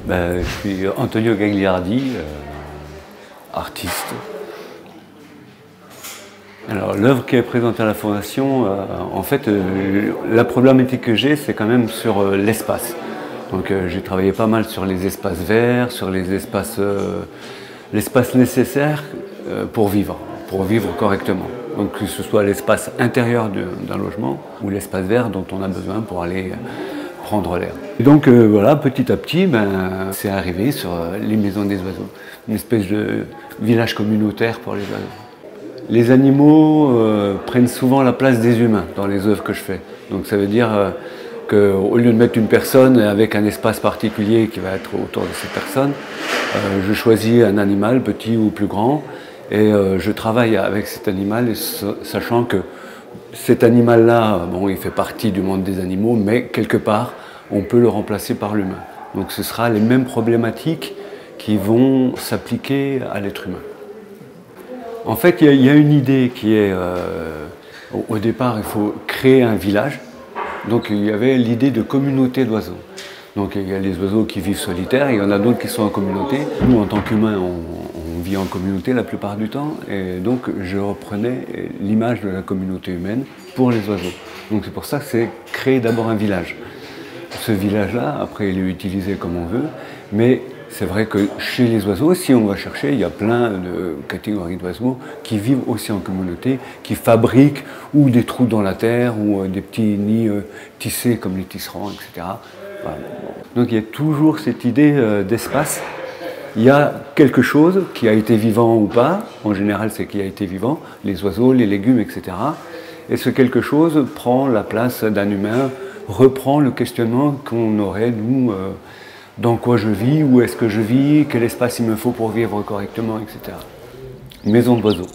Je suis Antonio Gagliardi, artiste. Alors l'œuvre qui est présentée à la Fondation, en fait, la problématique que j'ai, c'est quand même sur l'espace. Donc j'ai travaillé pas mal sur les espaces verts, sur les espaces, l'espace nécessaire pour vivre correctement. Donc que ce soit l'espace intérieur d'un logement ou l'espace vert dont on a besoin pour aller prendre l'air. Et donc voilà, petit à petit, c'est arrivé sur les maisons des oiseaux, une espèce de village communautaire pour les oiseaux. Les animaux prennent souvent la place des humains dans les œuvres que je fais. Donc ça veut dire qu'au lieu de mettre une personne avec un espace particulier qui va être autour de cette personne, je choisis un animal, petit ou plus grand, et je travaille avec cet animal, sachant que cet animal-là, bon, il fait partie du monde des animaux, mais quelque part, on peut le remplacer par l'humain. Donc ce sera les mêmes problématiques qui vont s'appliquer à l'être humain. En fait, il y a une idée qui est, au départ, il faut créer un village. Donc il y avait l'idée de communauté d'oiseaux. Donc il y a les oiseaux qui vivent solitaires, il y en a d'autres qui sont en communauté. Nous, en tant qu'humains, on vit en communauté la plupart du temps, et donc je reprenais l'image de la communauté humaine pour les oiseaux. Donc c'est pour ça que c'est créer d'abord un village. Ce village-là, après, il est utilisé comme on veut, mais c'est vrai que chez les oiseaux, si on va chercher, il y a plein de catégories d'oiseaux qui vivent aussi en communauté, qui fabriquent ou des trous dans la terre, ou des petits nids tissés comme les tisserands, etc. Voilà. Donc il y a toujours cette idée d'espace. Il y a quelque chose qui a été vivant ou pas, en général c'est qui a été vivant, les oiseaux, les légumes, etc. Et ce quelque chose prend la place d'un humain, reprend le questionnement qu'on aurait, nous, dans quoi je vis, où est-ce que je vis, quel espace il me faut pour vivre correctement, etc. Maison d'oiseaux.